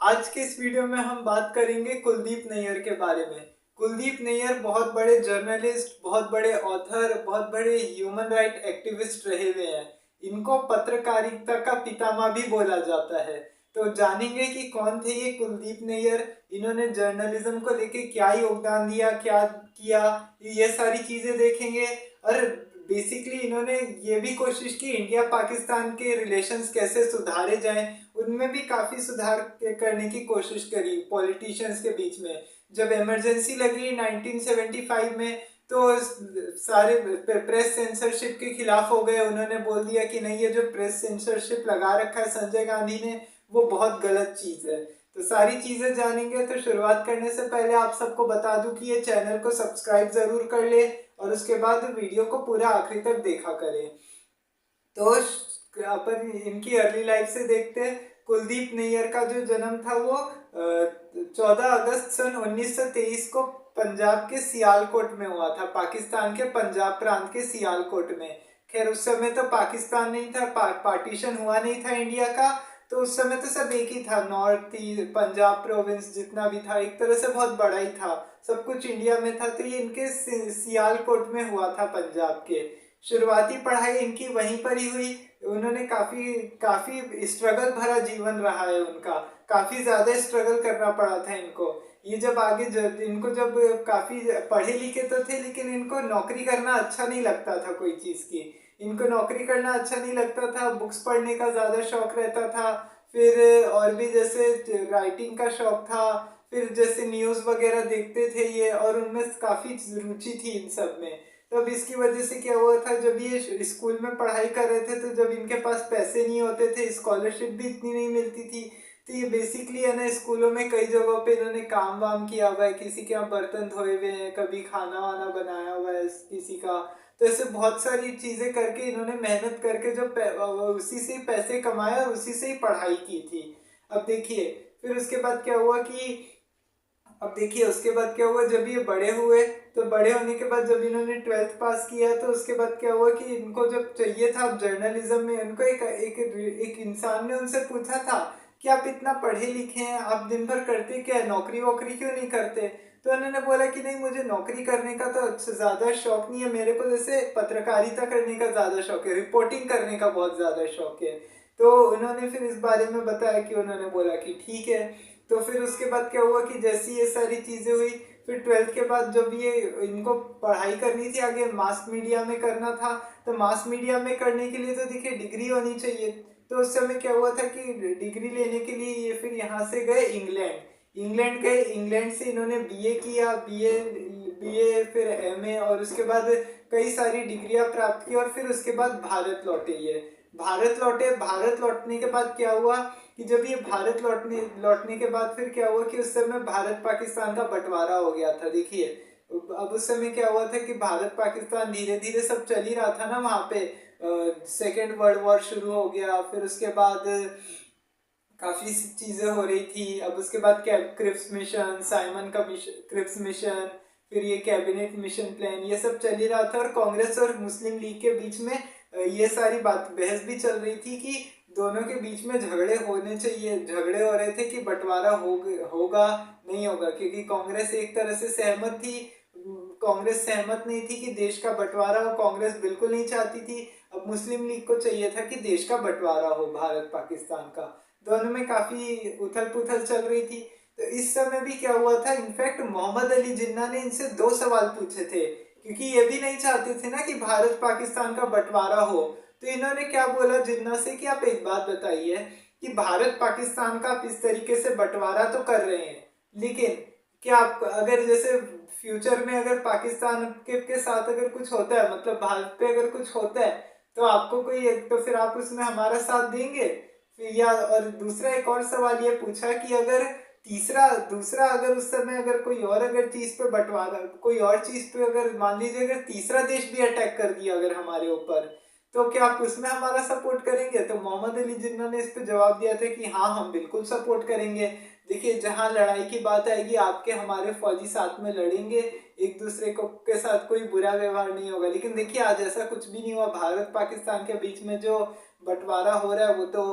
आज के इस वीडियो में हम बात करेंगे कुलदीप नैयर के बारे में। कुलदीप नैयर बहुत बड़े जर्नलिस्ट, बहुत बड़े ऑथर, बहुत बड़े ह्यूमन राइट एक्टिविस्ट रहे हुए हैं। इनको पत्रकारिता का पितामह भी बोला जाता है। तो जानेंगे कि कौन थे ये कुलदीप नैयर, इन्होंने जर्नलिज्म को लेके क्या योगदान दिया, क्या किया, ये सारी चीजें देखेंगे। और बेसिकली इन्होंने ये भी कोशिश की इंडिया पाकिस्तान के रिलेशंस कैसे सुधारे जाएं, उनमें भी काफी सुधार करने की कोशिश करी पॉलिटिशियंस के बीच में। जब इमरजेंसी लगी 1975 में तो सारे प्रेस सेंसरशिप के खिलाफ हो गए। उन्होंने बोल दिया कि नहीं, ये जो प्रेस सेंसरशिप लगा रखा है संजय गांधी ने, वो बहुत गलत चीज है। तो सारी चीजें जानेंगे। तो शुरुआत करने से पहले आप सबको बता दूं कि ये चैनल को सब्सक्राइब जरूर कर ले और उसके बाद वीडियो को पूरा आखिरी तक देखा करें। तो अपन इनकी अर्ली लाइफ से देखते हैं। कुलदीप नैयर का जो जन्म था वो 14 अगस्त सन 1923 को पंजाब के सियालकोट में हुआ था, पाकिस्तान के पंजाब प्रांत के सियालकोट में। खैर उस समय तो पाकिस्तान नहीं था, पार्टीशन हुआ नहीं था इंडिया का। तो उस समय तो सब एक ही था, नॉर्थ पंजाब प्रोविंस जितना भी था एक तरह से बहुत बड़ा ही था, सब कुछ इंडिया में था। तो ये इनके सियालकोट में हुआ था पंजाब के। शुरुआती पढ़ाई इनकी वहीं पर ही हुई। उन्होंने काफी काफी स्ट्रगल भरा जीवन रहा है उनका, काफी ज्यादा स्ट्रगल करना पड़ा था इनको। ये जब आगे इनको जब काफी पढ़े लिखे तो थे, लेकिन इनको नौकरी करना अच्छा नहीं लगता था कोई चीज की। इनको नौकरी करना अच्छा नहीं लगता था, बुक्स पढ़ने का ज्यादा शौक रहता था। फिर और भी जैसे राइटिंग का शौक था, फिर जैसे न्यूज वगैरह देखते थे ये, और उनमें काफी रुचि थी इन सब में। तब इसकी वजह से क्या हुआ था, जब ये स्कूल में पढ़ाई कर रहे थे तो जब इनके पास पैसे नहीं होते थे, स्कॉलरशिप भी इतनी नहीं मिलती थी, तो ये बेसिकली है ना स्कूलों में कई जगहों पे इन्होंने काम वाम किया हुआ है। किसी के यहाँ बर्तन धोए हुए हैं, कभी खाना वाना बनाया हुआ है किसी का। तो ऐसे बहुत सारी चीजें करके इन्होंने मेहनत करके जो उसी से पैसे कमाए और उसी से ही पढ़ाई की थी। अब देखिए फिर उसके बाद क्या हुआ कि अब देखिए उसके बाद क्या हुआ, जब ये बड़े हुए तो बड़े होने के बाद जब इन्होंने 12th पास किया तो उसके बाद क्या हुआ कि इनको जब चाहिए था जर्नलिज्म में, उनको एक इंसान ने उनसे पूछा था कि आप इतना पढ़े लिखे हैं, आप दिन भर करते क्या है, नौकरी वोकरी क्यों नहीं करते। तो उन्होंने बोला कि नहीं, मुझे नौकरी करने का तो ज्यादा शौक नहीं है, मेरे को जैसे पत्रकारिता करने का ज्यादा शौक है, रिपोर्टिंग करने का बहुत ज्यादा शौक है। तो उन्होंने फिर इस बारे में बताया कि उन्होंने बोला कि ठीक है। तो फिर उसके बाद क्या हुआ कि जैसी ये सारी चीजें हुई, फिर 12th के बाद जब ये इनको पढ़ाई करनी थी आगे मास मीडिया में करना था, तो मास मीडिया में करने के लिए तो देखिए डिग्री होनी चाहिए। तो उस समय क्या हुआ था कि डिग्री लेने के लिए ये फिर यहाँ से गए इंग्लैंड। इंग्लैंड गए, इंग्लैंड से इन्होंने बीए किया, बीए बीए फिर एमए, और उसके बाद कई सारी डिग्रियां प्राप्त की। और फिर उसके बाद भारत लौटे ये, भारत लौटे। भारत लौटने के बाद क्या हुआ कि जब ये भारत लौटने लौटने के बाद फिर क्या हुआ कि उस समय भारत पाकिस्तान का बंटवारा हो गया था। देखिए अब उस समय क्या हुआ था कि भारत पाकिस्तान धीरे धीरे सब चल ही रहा था ना वहाँ पे। सेकेंड वर्ल्ड वॉर शुरू हो गया, फिर उसके बाद काफी चीजें हो रही थी। अब उसके बाद क्रिप्स मिशन, साइमन का मिशन, क्रिप्स मिशन, फिर ये कैबिनेट मिशन प्लान, ये सब चल ही रहा था। और कांग्रेस और मुस्लिम लीग के बीच में ये सारी बात बहस भी चल रही थी कि दोनों के बीच में झगड़े होने चाहिए। झगड़े हो रहे थे कि बंटवारा होगा नहीं होगा, क्योंकि कांग्रेस एक तरह से सहमत थी, कांग्रेस सहमत नहीं थी कि देश का बंटवारा हो, कांग्रेस बिल्कुल नहीं चाहती थी। अब मुस्लिम लीग को चाहिए था कि देश का बंटवारा हो भारत पाकिस्तान का। दोनों में काफी उथल पुथल चल रही थी। तो इस समय भी क्या हुआ था, इनफैक्ट मोहम्मद अली जिन्ना ने इनसे दो सवाल पूछे थे, क्योंकि ये भी नहीं चाहते थे ना कि भारत पाकिस्तान का बंटवारा हो। तो इन्होंने क्या बोला जिन्ना से कि आप एक बात बताइए कि भारत पाकिस्तान का आप इस तरीके से बंटवारा तो कर रहे हैं, लेकिन क्या आप अगर जैसे फ्यूचर में अगर पाकिस्तान के साथ अगर कुछ होता है, मतलब भारत पे अगर कुछ होता है, तो आपको कोई, तो फिर आप उसमें हमारा साथ देंगे या। और दूसरा एक और सवाल ये पूछा कि अगर तीसरा दूसरा अगर उस समय अगर कोई और अगर चीज पे बंटवारा, कोई और चीज पे अगर मान लीजिए अगर तीसरा देश भी अटैक कर दिया अगर हमारे ऊपर, तो क्या आप उसमें हमारा सपोर्ट करेंगे। तो मोहम्मद अली जिन्ना ने इस पे जवाब दिया था कि हाँ, हम बिल्कुल सपोर्ट करेंगे। देखिए जहां लड़ाई की बात आएगी, आपके हमारे फौजी साथ में लड़ेंगे, एक दूसरे को के साथ कोई बुरा व्यवहार नहीं होगा। लेकिन देखिए आज ऐसा कुछ भी नहीं हुआ। भारत पाकिस्तान के बीच में जो बंटवारा हो रहा है वो तो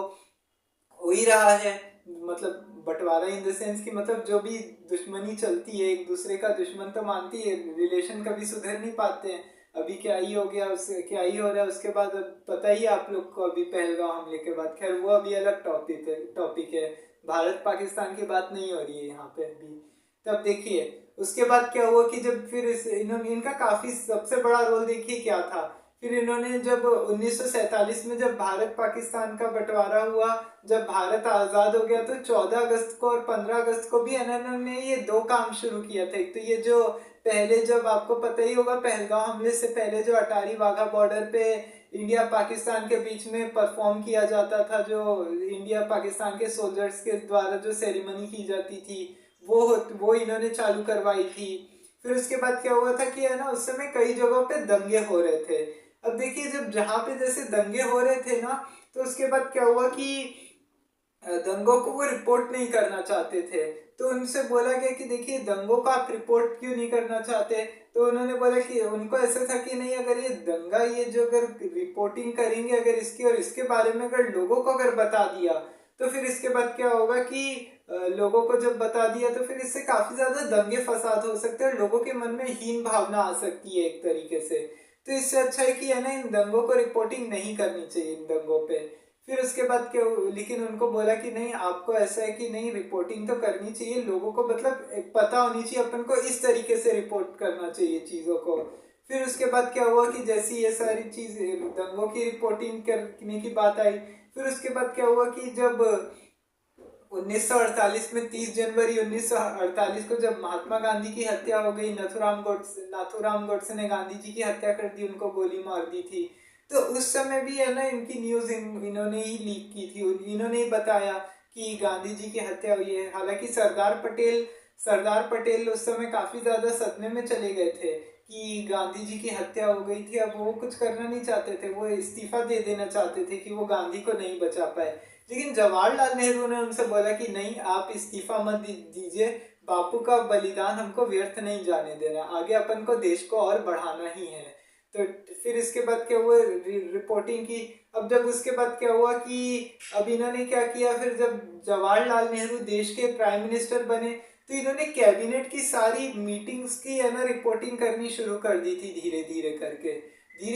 हो ही रहा है, मतलब बंटवारा इन द सेंस कि मतलब जो भी दुश्मनी चलती है, एक दूसरे का दुश्मन तो मानती है, रिलेशन कभी सुधर नहीं पाते हैं। अभी क्या ही हो गया, उससे क्या ही हो रहा है उसके बाद, अब पता ही है आप लोग को अभी पहलगांव हमले के बाद। खैर वो अभी अलग टॉपिक है, भारत पाकिस्तान की बात नहीं हो रही है यहाँ पे अभी। तब देखिए उसके बाद क्या हुआ कि जब फिर इन्होंने, इनका काफी सबसे बड़ा रोल देखिए क्या था। फिर इन्होंने जब 1947 में जब भारत पाकिस्तान का बंटवारा हुआ, जब भारत आजाद हो गया, तो 14 अगस्त को और 15 अगस्त को भी इन्होंने ये दो काम शुरू किया था। एक तो ये जो पहले, जब आपको पता ही होगा पहलगांव हमले से पहले जो अटारी वाघा बॉर्डर पे इंडिया पाकिस्तान के बीच में परफॉर्म किया जाता था, जो इंडिया पाकिस्तान के सोल्जर्स के द्वारा जो सेरेमनी की जाती थी, वो इन्होंने चालू करवाई थी। फिर उसके बाद क्या हुआ था कि है ना, उस समय कई जगहों पे दंगे हो रहे थे। अब देखिए जब जहाँ पे जैसे दंगे हो रहे थे ना, तो उसके बाद क्या हुआ कि दंगों को वो रिपोर्ट नहीं करना चाहते थे। तो उनसे बोला गया कि देखिए दंगों का आप रिपोर्ट क्यों नहीं करना चाहते। तो उन्होंने बोला कि उनको ऐसा था कि नहीं, अगर ये दंगा, ये जो अगर रिपोर्टिंग करेंगे अगर इसकी और इसके बारे में अगर लोगों को अगर बता दिया, तो फिर इसके बाद क्या होगा कि लोगों को जब बता दिया तो फिर इससे काफी ज्यादा दंगे फसाद हो सकते हैं और लोगों के मन में हीन भावना आ सकती है एक तरीके से। तो इससे अच्छा है कि है ना, इन दंगों को रिपोर्टिंग नहीं करनी चाहिए इन दंगों पे। फिर उसके बाद क्या, लेकिन उनको बोला कि नहीं, आपको ऐसा है कि नहीं, रिपोर्टिंग तो करनी चाहिए लोगों को, मतलब एक पता होनी चाहिए अपन को, इस तरीके से रिपोर्ट करना चाहिए चीज़ों को। फिर उसके बाद क्या हुआ कि जैसी ये सारी चीज़ दंगों की रिपोर्टिंग करने की बात आई, फिर उसके बाद क्या हुआ कि जब 1948 में 30 जनवरी 1948 को जब महात्मा गांधी की हत्या हो गई, नाथूराम गोडसे ने गांधी जी की हत्या कर दी, उनको गोली मार दी थी। तो उस समय भी है ना, इनकी न्यूज इन्होंने ही लीक की थी, इन्होंने ही बताया कि गांधी जी की हत्या हुई है। हालांकि सरदार पटेल उस समय काफी ज्यादा सदमे में चले गए थे कि गांधी जी की हत्या हो गई थी। अब वो कुछ करना नहीं चाहते थे, वो इस्तीफा दे देना चाहते थे कि वो गांधी को नहीं बचा पाए। लेकिन जवाहरलाल नेहरू ने उनसे बोला कि नहीं, आप इस्तीफा मत दीजिए, बापू का बलिदान हमको व्यर्थ नहीं जाने देना, आगे अपन को देश को और बढ़ाना ही है। तो फिर इसके बाद क्या हुआ, रिपोर्टिंग की। अब जब उसके बाद क्या हुआ कि अब इन्होंने क्या किया, फिर जब जवाहरलाल नेहरू देश के प्राइम मिनिस्टर बने, तो इन्होंने कैबिनेट की सारी मीटिंग्स की है ना रिपोर्टिंग करनी शुरू कर दी थी। धीरे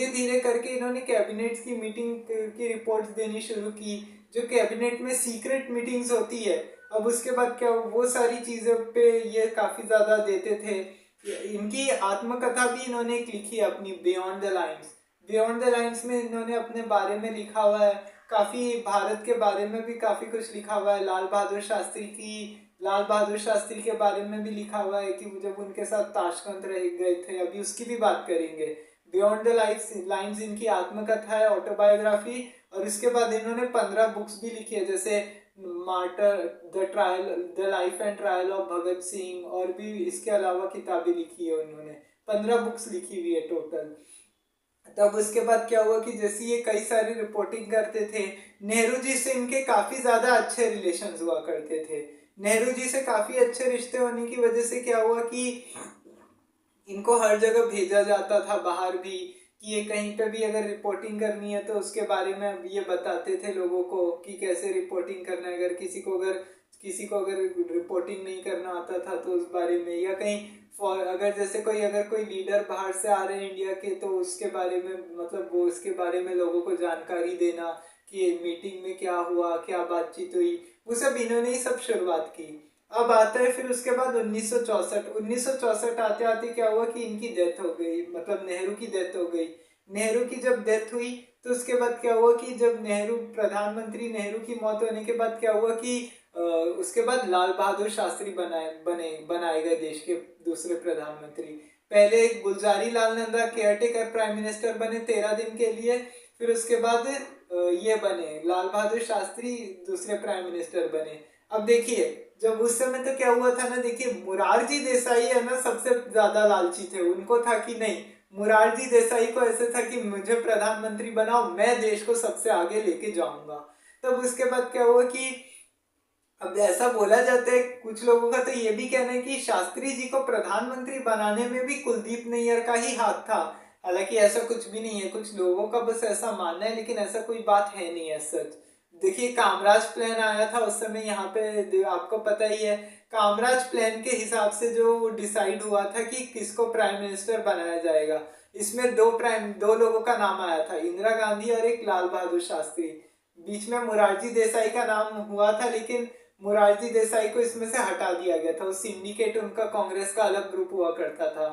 धीरे करके इन्होंने कैबिनेट की मीटिंग की रिपोर्ट्स देनी शुरू की, जो कैबिनेट में सीक्रेट मीटिंग्स होती है। अब उसके बाद क्या, वो सारी चीज़ों पे ये काफ़ी ज़्यादा देते थे। इनकी आत्मकथा भी इन्होंने एक लिखी है अपनी, बियॉन्ड द लाइन्स में इन्होंने अपने बारे में लिखा हुआ है काफ़ी, भारत के बारे में भी काफ़ी कुछ लिखा हुआ है। लाल बहादुर शास्त्री के बारे में भी लिखा हुआ है कि जब उनके साथ ताशकंद रह गए थे, अभी उसकी भी बात करेंगे। बियॉन्ड द लाइन्स इनकी आत्मकथा है, ऑटोबायोग्राफी। और इसके बाद इन्होंने 15 बुक्स भी लिखी है, जैसे martyr, the life and trial of Bhagat Singh, और भी इसके अलावा किताबें लिखी है उन्होंने। 15 बुक्स लिखी हुई है टोटल। तब उसके बाद क्या हुआ कि जैसे ये कई सारी रिपोर्टिंग करते थे, नेहरू जी से इनके काफी ज्यादा अच्छे रिलेशंस हुआ करते थे। नेहरू जी से काफी अच्छे रिश्ते होने की वजह से क्या हुआ कि इनको हर जगह भेजा जाता था बाहर भी, कि ये कहीं पे भी अगर रिपोर्टिंग करनी है तो उसके बारे में ये बताते थे लोगों को कि कैसे रिपोर्टिंग करना है। अगर किसी को अगर रिपोर्टिंग नहीं करना आता था तो उस बारे में, या कहीं अगर कोई लीडर बाहर से आ रहे हैं इंडिया के, तो उसके बारे में, मतलब वो उसके बारे में लोगों को जानकारी देना कि मीटिंग में क्या हुआ, क्या बातचीत हुई, वो सब इन्होंने ही सब शुरुआत की। अब आता है फिर उसके बाद 1964 आते आते क्या हुआ कि इनकी डेथ हो गई, मतलब नेहरू की डेथ हो गई। नेहरू की जब डेथ हुई तो उसके बाद क्या हुआ कि जब प्रधानमंत्री नेहरू की मौत होने के बाद क्या हुआ कि उसके बाद लाल बहादुर शास्त्री बनाए गए देश के दूसरे प्रधानमंत्री। पहले Gulzari Lal Nanda caretaker prime minister बने 13 दिन के लिए, फिर उसके बाद ये बने लाल बहादुर शास्त्री दूसरे प्राइम मिनिस्टर बने। अब देखिए जब उस समय तो क्या हुआ था ना, देखिए मुरारजी देसाई है ना सबसे ज्यादा लालची थे। उनको था कि नहीं, मुरारजी देसाई को ऐसे था कि मुझे प्रधानमंत्री बनाओ, मैं देश को सबसे आगे लेके जाऊंगा। तब उसके बाद क्या हुआ कि अब ऐसा बोला जाता है, कुछ लोगों का तो ये भी कहना है कि शास्त्री जी को प्रधानमंत्री बनाने में भी कुलदीप नैयर का ही हाथ था। हालांकि ऐसा कुछ भी नहीं है, कुछ लोगों का बस ऐसा मानना है, लेकिन ऐसा कोई बात है नहीं है सच। देखिए, कामराज प्लान आया था उस समय, यहाँ पे आपको पता ही है। कामराज प्लान के हिसाब से जो डिसाइड हुआ था कि किसको प्राइम मिनिस्टर बनाया जाएगा, इसमें दो लोगों का नाम आया था, इंदिरा गांधी और एक लाल बहादुर शास्त्री। बीच में मुरारजी देसाई का नाम हुआ था, लेकिन मुरारजी देसाई को इसमें से हटा दिया गया था। वो सिंडिकेट, उनका कांग्रेस का अलग ग्रुप हुआ करता था,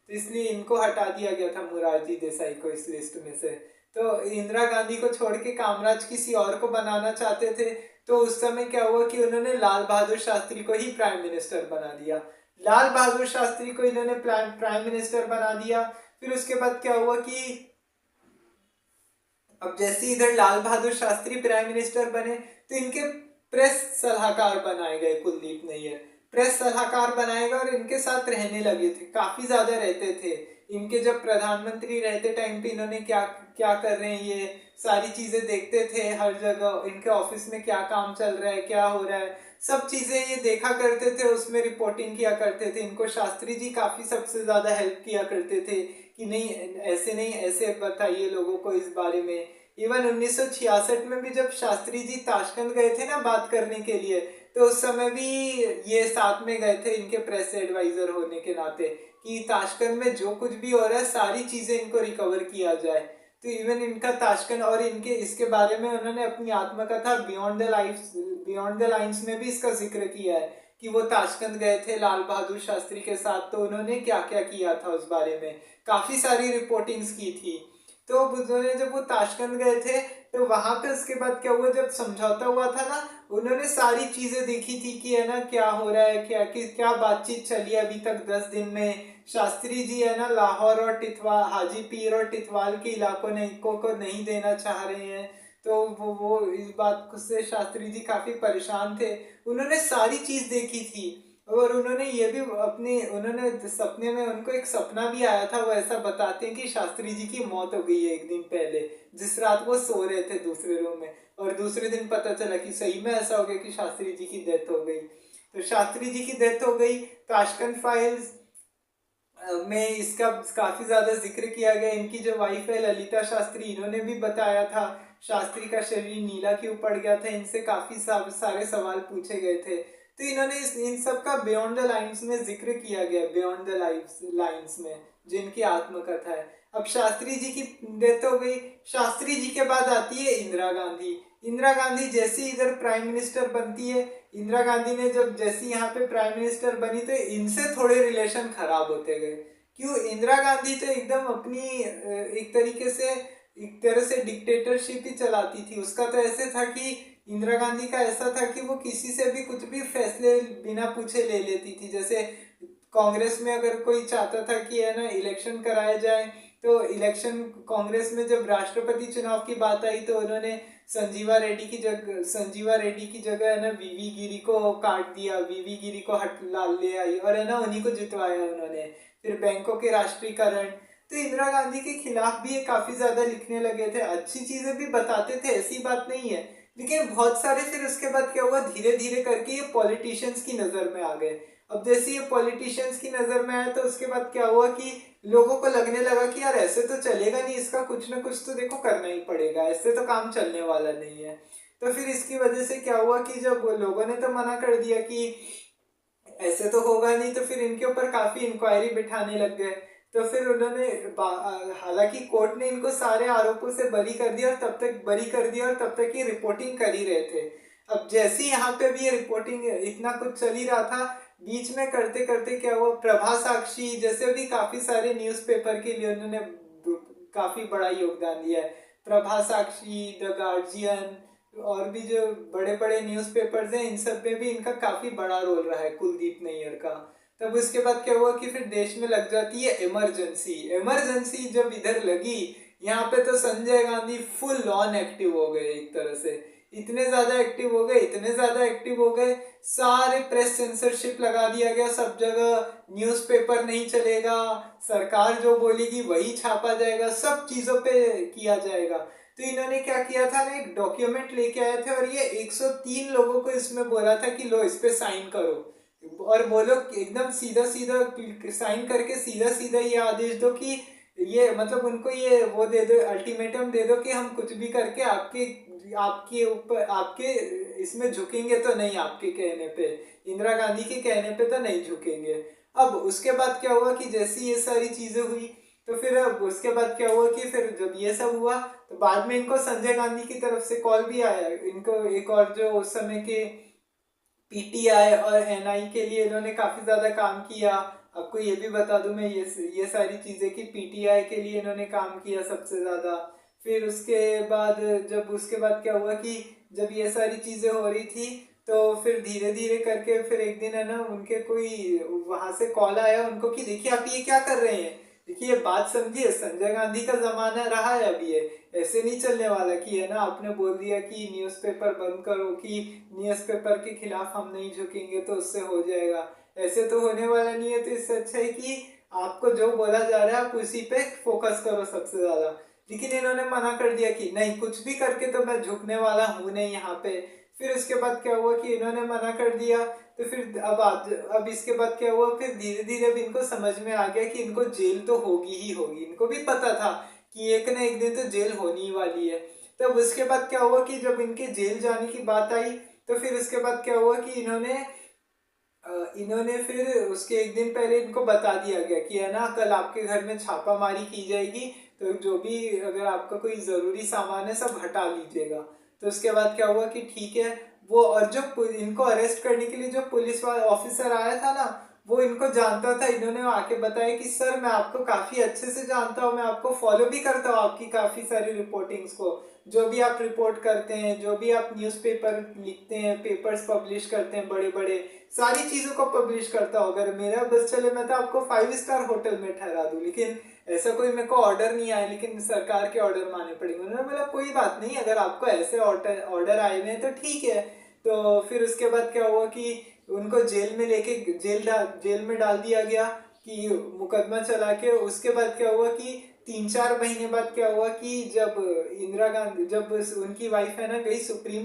तो इसलिए इनको हटा दिया गया था, मुरारजी देसाई को, इस लिस्ट में से। तो इंदिरा गांधी को छोड़ के कामराज किसी और को बनाना चाहते थे। तो उस समय क्या हुआ कि उन्होंने लाल बहादुर शास्त्री को ही प्राइम मिनिस्टर बना दिया। लाल बहादुर शास्त्री को इन्होंने प्राइम मिनिस्टर बना दिया। फिर उसके बाद क्या हुआ कि अब जैसे इधर लाल बहादुर शास्त्री प्राइम मिनिस्टर बने, तो इनके प्रेस सलाहकार बनाए गए कुलदीप नैयर। प्रेस सलाहकार बनाए गए और इनके साथ रहने लगे थे, काफी ज्यादा रहते थे। इनके जब प्रधानमंत्री रहते टाइम पे इन्होंने क्या क्या कर रहे हैं, ये सारी चीजें देखते थे। हर जगह इनके ऑफिस में क्या काम चल रहा है, क्या हो रहा है, सब चीजें ये देखा करते थे, उसमें रिपोर्टिंग किया करते थे। इनको शास्त्री जी काफी सबसे ज्यादा हेल्प किया करते थे कि नहीं, ऐसे नहीं, ऐसे बताइए लोगों को इस बारे में। इवन 1966 में भी जब शास्त्री जी ताशकंद गए थे ना बात करने के लिए, तो उस समय भी ये साथ में गए थे इनके प्रेस एडवाइजर होने के नाते, कि ताशकंद में जो कुछ भी हो रहा है सारी चीजें इनको रिकवर किया जाए। तो इवन इनका ताशकंद और इनके इसके बारे में उन्होंने अपनी आत्मकथा बियॉन्ड द लाइन्स में भी इसका जिक्र किया है कि वो ताशकंद गए थे लाल बहादुर शास्त्री के साथ, तो उन्होंने क्या क्या किया था उस बारे में काफी सारी रिपोर्टिंग्स की थी। तो उन्होंने जब वो ताशकंद गए थे, तो वहां पे उसके बाद क्या हुआ, जब समझौता हुआ था ना, उन्होंने सारी चीजें देखी थी कि है ना क्या हो रहा है, क्या बातचीत चली है अभी तक 10 दिन में। शास्त्री जी है ना लाहौर और हाजी पीर और टिथवाल के इलाकों को नहीं देना चाह रहे हैं। तो वो इस बात से शास्त्री जी काफी परेशान थे। उन्होंने सारी चीज देखी थी। और उन्होंने ये भी उन्होंने सपने में, उनको एक सपना भी आया था, वो ऐसा बताते हैं कि शास्त्री जी की मौत हो गई है एक दिन पहले, जिस रात वो सो रहे थे दूसरे रूम में, और दूसरे दिन पता चला कि सही में ऐसा हो गया कि शास्त्री जी की डेथ हो गई। तो शास्त्री जी की डेथ हो गई। ताशकंद फाइल्स में इसका काफी ज्यादा जिक्र किया गया। इनकी जो वाइफ है ललिता शास्त्री, इन्होंने भी बताया था शास्त्री का शरीर नीला क्यों पड़ गया था, इनसे काफी सारे सवाल पूछे गए थे। तो इन्होंने इन सब का बियॉन्ड द लाइन्स में जिक्र किया गया, बियॉन्ड द लाइन्स में, जिनकी आत्मकथा है। अब शास्त्री जी की डेथ हो गई। शास्त्री जी के बाद आती है इंदिरा गांधी। इंदिरा गांधी जैसी इधर प्राइम मिनिस्टर बनती है, इंदिरा गांधी ने जब जैसी यहाँ पे प्राइम मिनिस्टर बनी, तो इनसे थोड़े रिलेशन खराब होते गए। क्यों? इंदिरा गांधी तो एकदम अपनी एक तरह से डिक्टेटरशिप ही चलाती थी। उसका तो ऐसे था कि इंदिरा गांधी का ऐसा था कि वो किसी से भी कुछ भी फैसले बिना पूछे ले लेती थी। जैसे कांग्रेस में अगर कोई चाहता था कि है ना इलेक्शन कराया जाए, तो इलेक्शन कांग्रेस में जब राष्ट्रपति चुनाव की बात आई, तो उन्होंने संजीवा रेड्डी की जगह है ना वीवी गिरी को काट दिया, वीवी गिरी को ले आई और है ना उन्हीं को जितवाया उन्होंने। फिर बैंकों के राष्ट्रीयकरण, तो इंदिरा गांधी के खिलाफ भी ये काफी ज्यादा लिखने लगे थे। अच्छी चीजें भी बताते थे, ऐसी बात नहीं है, लेकिन बहुत सारे फिर उसके बाद क्या हुआ, धीरे धीरे करके ये पॉलिटिशियंस की नजर में आ गए। अब जैसे ये पॉलिटिशियंस की नजर में आया, तो उसके बाद क्या हुआ कि लोगों को लगने लगा कि यार ऐसे तो चलेगा नहीं, इसका कुछ ना कुछ तो देखो करना ही पड़ेगा, ऐसे तो काम चलने वाला नहीं है। तो फिर इसकी वजह से क्या हुआ कि जब लोगों ने तो मना कर दिया कि ऐसे तो होगा नहीं, तो फिर इनके ऊपर काफी इंक्वायरी बिठाने लग गए। तो फिर उन्होंने हालांकि कोर्ट ने इनको सारे आरोपों से बरी कर दिया, और तब तक ये रिपोर्टिंग कर ही रहे थे। अब जैसे यहाँ पे भी ये रिपोर्टिंग इतना कुछ चल ही रहा था, बीच में करते करते क्या हुआ, प्रभा साक्षी जैसे भी काफी सारे न्यूज़पेपर के लिए उन्होंने काफी बड़ा योगदान दिया है। प्रभा साक्षी, द गार्जियन और भी जो बड़े बड़े न्यूज़पेपर्स हैं, इन सब में भी इनका काफी बड़ा रोल रहा है कुलदीप नैयर का। तब उसके बाद क्या हुआ कि फिर देश में लग जाती है इमरजेंसी जब इधर लगी, यहाँ पे तो Sanjay Gandhi full on active हो गए। एक तरह से इतने ज्यादा एक्टिव हो गए, सारे प्रेस सेंसरशिप लगा दिया गया सब जगह, न्यूज़पेपर नहीं चलेगा, सरकार जो बोलेगी वही छापा जाएगा, सब चीजों पे किया जाएगा। तो इन्होंने क्या किया था ना, एक डॉक्यूमेंट लेके आए थे और ये 103 लोगों को इसमें बोला था कि लो इस पे साइन करो, और बोलो एकदम सीधा सीधा साइन करके सीधा सीधा ये आदेश दो कि ये मतलब उनको ये वो दे दो, अल्टीमेटम दे दो कि हम कुछ भी करके आपके आपके ऊपर आपके इसमें झुकेंगे तो नहीं, आपके कहने पे, इंदिरा गांधी के कहने पे तो नहीं झुकेंगे। अब उसके बाद क्या हुआ कि जैसी ये सारी चीजें हुई तो फिर अब उसके बाद क्या हुआ कि फिर जब ये सब हुआ तो बाद में इनको संजय गांधी की तरफ से कॉल भी आया। इनको एक और जो उस समय के पीटीआई और एनआई के लिए इन्होंने काफी ज्यादा काम किया। आपको ये भी बता दूं मैं ये सारी चीजें कि पीटीआई के लिए इन्होंने काम किया सबसे ज्यादा। फिर उसके बाद उसके बाद क्या हुआ कि जब ये सारी चीजें हो रही थी तो फिर धीरे धीरे करके फिर एक दिन है ना उनके कोई वहां से कॉल आया उनको कि देखिए आप ये क्या कर रहे हैं, देखिए ये बात समझिए, संजय गांधी का जमाना रहा है अभी, ये ऐसे नहीं चलने वाला कि है ना आपने बोल दिया कि न्यूज़पेपर बंद करो, कि न्यूज़पेपर के खिलाफ हम नहीं झुकेंगे तो उससे हो जाएगा, ऐसे तो होने वाला नहीं है। तो इससे अच्छा है कि आपको जो बोला जा रहा है आप उसी पे फोकस करो सबसे ज्यादा। लेकिन इन्होंने मना कर दिया कि नहीं, कुछ भी करके तो मैं झुकने वाला हूं नहीं यहाँ पे। फिर उसके बाद क्या हुआ कि इन्होंने मना कर दिया। तो फिर अब इसके बाद क्या हुआ, फिर धीरे धीरे अब इनको समझ में आ गया कि इनको जेल तो होगी ही होगी, इनको भी पता था कि एक न एक दिन तो जेल होनी ही वाली है। तब उसके बाद क्या हुआ कि जब इनके जेल जाने की बात आई तो फिर उसके बाद क्या हुआ कि इन्होंने फिर उसके एक दिन पहले इनको बता दिया गया कि है ना कल आपके घर में छापामारी की जाएगी, तो जो भी अगर आपका कोई जरूरी सामान है सब हटा लीजिएगा। तो उसके बाद क्या हुआ कि ठीक है, वो और जो इनको अरेस्ट करने के लिए जो पुलिस वाला ऑफिसर आया था ना वो इनको जानता था। इन्होंने आके बताया कि सर मैं आपको काफी अच्छे से जानता हूँ, मैं आपको फॉलो भी करता हूँ, आपकी काफी सारी रिपोर्टिंग्स को, जो भी आप रिपोर्ट करते हैं, जो भी आप न्यूज़पेपर लिखते हैं, पेपर्स पब्लिश करते हैं, बड़े बड़े सारी चीजों को पब्लिश करता हूँ। अगर मेरा बस चले मैं तो आपको 5 स्टार होटल में ठहरा दूं, लेकिन ऐसा कोई मेरे को ऑर्डर नहीं आया, लेकिन सरकार के ऑर्डर माने पड़ेंगे। उन्होंने बोला कोई बात नहीं, अगर आपको ऐसे ऑर्डर आए हुए हैं तो ठीक है। तो फिर उसके बाद क्या हुआ कि उनको जेल में लेके जेल में डाल दिया गया कि मुकदमा चला के। उसके बाद क्या हुआ कि 3-4 महीने बाद क्या हुआ कि जब इंदिरा गांधी जब उनकी वाइफ है ना गई सुप्रीम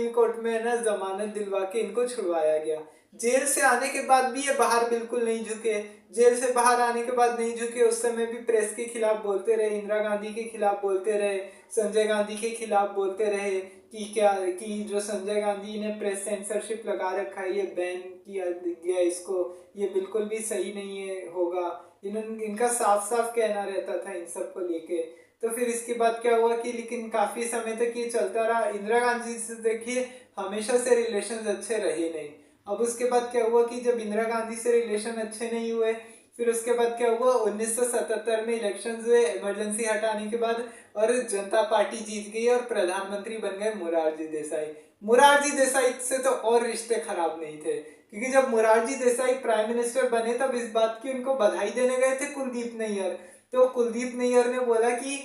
कोर्ट में है ना जमानत दिलवा के इनको छुड़वाया गया। जेल से आने के बाद भी ये बाहर बिल्कुल नहीं झुके, जेल से बाहर आने के बाद नहीं झुके। उस समय भी प्रेस के खिलाफ बोलते रहे, इंदिरा गांधी के खिलाफ बोलते रहे, संजय गांधी के खिलाफ बोलते रहे कि जो संजय गांधी ने प्रेस सेंसरशिप लगा रखा है, ये बैन किया गया इसको, ये बिल्कुल भी सही नहीं है होगा, इनका साफ साफ कहना रहता था इन सब को लेके। तो फिर इसके बाद क्या हुआ कि लेकिन काफी समय तक ये चलता रहा। इंदिरा गांधी से देखिए हमेशा से रिलेशन अच्छे रहे नहीं। अब उसके बाद क्या हुआ कि जब इंदिरा गांधी से रिलेशन अच्छे नहीं हुए, फिर उसके बाद क्या हुआ 1977 में इलेक्शंस हुए इमरजेंसी हटाने के बाद, और जनता पार्टी जीत गई और प्रधानमंत्री बन गए मोरारजी देसाई। मोरारजी देसाई से तो और रिश्ते खराब नहीं थे, क्योंकि जब मोरारजी देसाई प्राइम मिनिस्टर बने तब इस बात की उनको बधाई देने गए थे कुलदीप नैयर। तो कुलदीप नैयर ने बोला कि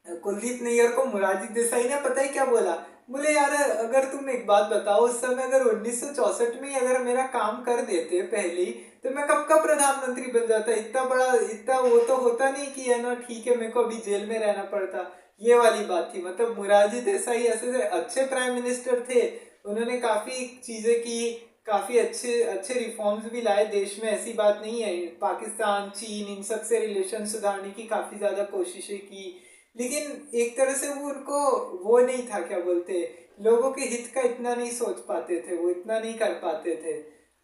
कुलदीप नैयर को मोरारजी देसाई ने पता है क्या बोला, बोले यार अगर तुम एक बात बताओ, उस समय अगर 1964 में ही अगर मेरा काम कर देते पहले ही तो मैं कब का प्रधानमंत्री बन जाता, इतना बड़ा इतना वो तो होता नहीं कि है ना ठीक है मेरे को अभी जेल में रहना पड़ता। ये वाली बात थी। मतलब मोरारजी देसाई ऐसे अच्छे प्राइम मिनिस्टर थे, उन्होंने काफी चीजें की, काफी अच्छे अच्छे रिफॉर्म्स भी लाए देश में, ऐसी बात नहीं है। पाकिस्तान चीन इन सब से रिलेशन सुधारने की काफी ज्यादा कोशिशें की, लेकिन एक तरह से वो उनको वो नहीं था, क्या बोलते, लोगों के हित का इतना नहीं सोच पाते थे, वो इतना नहीं कर पाते थे।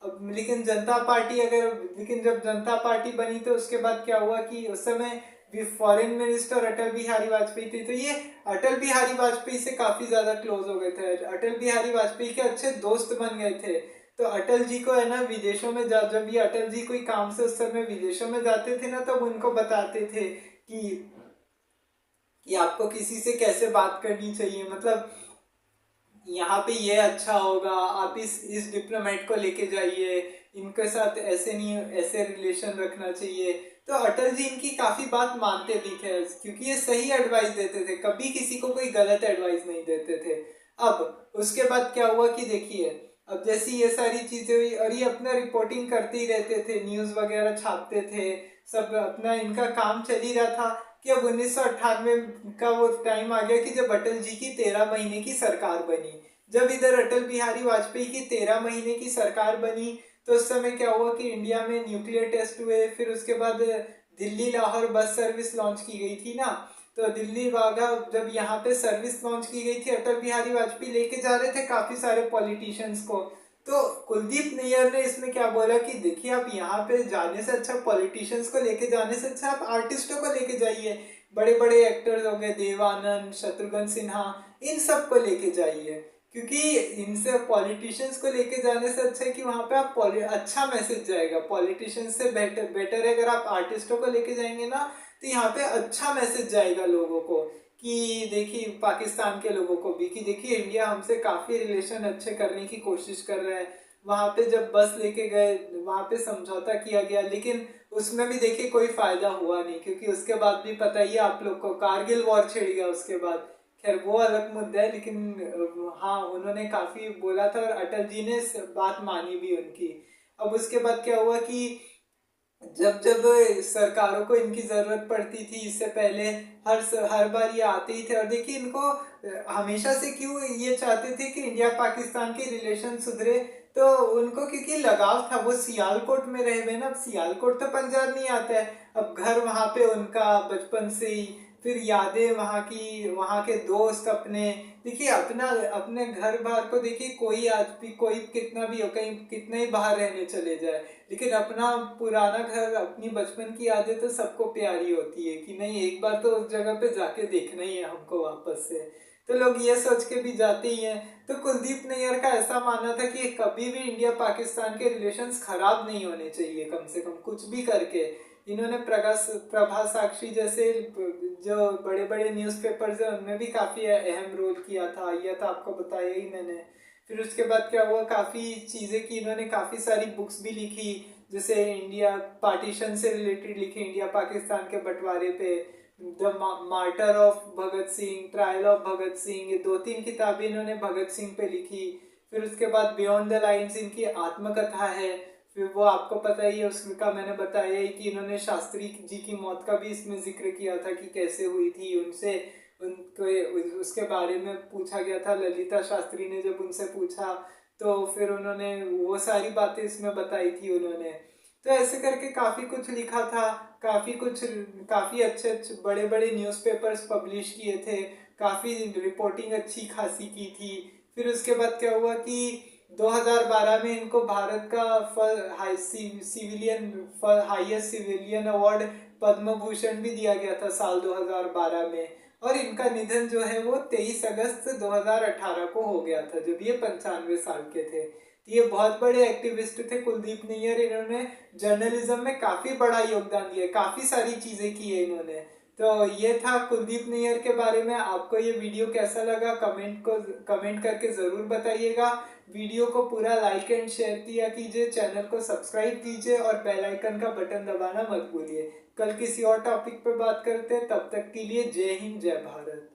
अब लेकिन जब जनता पार्टी बनी तो उसके बाद क्या हुआ कि उस समय भी फॉरेन मिनिस्टर अटल बिहारी वाजपेयी थे, तो ये अटल बिहारी वाजपेयी से काफी ज्यादा क्लोज हो गए थे, अटल बिहारी वाजपेयी के अच्छे दोस्त बन गए थे। तो अटल जी को है ना विदेशों में जब ये अटल जी कोई काम से उस समय विदेशों में जाते थे ना, तब उनको बताते थे कि आपको किसी से कैसे बात करनी चाहिए, मतलब यहाँ पे ये अच्छा होगा, आप इस डिप्लोमेट को लेके जाइए, इनके साथ ऐसे नहीं ऐसे रिलेशन रखना चाहिए। तो अटल जी इनकी काफी बात मानते भी थे, क्योंकि ये सही एडवाइस देते थे, कभी किसी को कोई गलत एडवाइस नहीं देते थे। अब उसके बाद क्या हुआ कि देखिए अब जैसी ये सारी चीजें हुई और ये अपना रिपोर्टिंग करते ही रहते थे, न्यूज वगैरह छापते थे, सब अपना इनका काम चल ही रहा था कि अब 1998 का वो टाइम आ गया कि जब अटल जी की 13 महीने की सरकार बनी। जब इधर अटल बिहारी वाजपेयी की 13 महीने की सरकार बनी तो उस समय क्या हुआ कि इंडिया में न्यूक्लियर टेस्ट हुए, फिर उसके बाद Delhi Lahore bus service launch की गई थी ना, तो दिल्ली वाघा जब यहाँ पे सर्विस लॉन्च की गई थी, अटल बिहारी वाजपेयी लेके जा रहे थे काफी सारे पॉलिटिशियंस को। तो कुलदीप नैयर ने इसमें क्या बोला कि देखिए आप यहाँ पे जाने से अच्छा, पॉलिटिशियंस को लेके जाने से अच्छा आप आर्टिस्टों को लेके जाइए, बड़े बड़े एक्टर्स हो गए, देव आनंद, शत्रुघ्न सिन्हा, इन सब को लेके जाइए। क्योंकि इनसे पॉलिटिशियंस को लेके जाने से अच्छा है कि वहां पे आप अच्छा मैसेज जाएगा। पॉलिटिशियंस से बेटर है अगर आप आर्टिस्टों को लेके जाएंगे ना, तो यहाँ पे अच्छा मैसेज जाएगा लोगों को कि देखिए, पाकिस्तान के लोगों को भी कि देखिए इंडिया हमसे काफी रिलेशन अच्छे करने की कोशिश कर रहा है। वहां पे जब बस लेके गए वहां पे समझौता किया गया, लेकिन उसमें भी देखिए कोई फायदा हुआ नहीं, क्योंकि उसके बाद भी पता ही है आप लोग को, कारगिल वॉर छिड़ गया उसके बाद। खैर वो अलग मुद्दा है, लेकिन हाँ उन्होंने काफी बोला था और अटल जी ने बात मानी भी उनकी। अब उसके बाद क्या हुआ कि जब जब सरकारों को इनकी जरूरत पड़ती थी, इससे पहले हर बार ये आते ही थे। और देखिए इनको हमेशा से क्यों ये चाहते थे कि इंडिया पाकिस्तान के रिलेशन सुधरे, तो उनको क्योंकि लगाव था, वो सियालकोट में रहे हुए ना। अब सियालकोट तो पंजाब नहीं आता है, अब घर वहां पे उनका बचपन से ही, फिर यादें वहाँ की, वहाँ के दोस्त अपने। देखिए अपना अपने घर बार को देखिए, कोई आज भी, कोई कितना भी हो, कहीं कितना ही बाहर रहने चले जाए, लेकिन अपना पुराना घर, अपनी बचपन की यादें तो सबको प्यारी होती है कि नहीं, एक बार तो उस जगह पे जाके देखना ही है हमको वापस से। तो लोग ये सोच के भी जाते ही हैं। तो कुलदीप नैयर का ऐसा मानना था कि कभी भी इंडिया पाकिस्तान के रिलेशंस खराब नहीं होने चाहिए, कम से कम कुछ भी करके। इन्होंने प्रभा साक्षी जैसे जो बड़े बड़े न्यूज़पेपर्स हैं उनमें भी काफ़ी अहम रोल किया था, यह तो आपको बताया ही मैंने। फिर उसके बाद क्या हुआ, काफ़ी चीज़ें की इन्होंने, काफ़ी सारी बुक्स भी लिखी, जैसे इंडिया पार्टीशन से रिलेटेड लिखी, इंडिया पाकिस्तान के बंटवारे पे, the martyr of Bhagat Singh, trial of Bhagat Singh, ये 2-3 किताबें इन्होंने भगत सिंह पे लिखी। फिर उसके बाद बियॉन्ड द लाइन्स इनकी आत्मकथा है, फिर वो आपको पता ही है, उसका मैंने बताया ही कि इन्होंने शास्त्री जी की मौत का भी इसमें जिक्र किया था कि कैसे हुई थी, उनसे उनको उसके बारे में पूछा गया था। ललिता शास्त्री ने जब उनसे पूछा तो फिर उन्होंने वो सारी बातें इसमें बताई थी उन्होंने। तो ऐसे करके काफ़ी कुछ लिखा था, काफ़ी अच्छे अच्छे बड़े बड़े न्यूज़पेपर्स पब्लिश किए थे, काफ़ी रिपोर्टिंग अच्छी खासी की थी। फिर उसके बाद क्या हुआ कि 2012 में इनको भारत का highest civilian award Padma Bhushan भी दिया गया था साल 2012 में। और इनका निधन जो है वो 23 अगस्त 2018 को हो गया था, जब ये 95 साल के थे। ये बहुत बड़े एक्टिविस्ट थे कुलदीप नैयर, इन्होंने जर्नलिज्म में काफी बड़ा योगदान दिया, काफी सारी चीजें की है इन्होंने। तो ये था कुलदीप नैयर के बारे में। आपको ये वीडियो कैसा लगा कमेंट करके जरूर बताइएगा। वीडियो को पूरा लाइक एंड शेयर किया कीजिए, चैनल को सब्सक्राइब कीजिए और बेल आइकन का बटन दबाना मत भूलिए। कल किसी और टॉपिक पे बात करते हैं, तब तक के लिए जय हिंद जय भारत।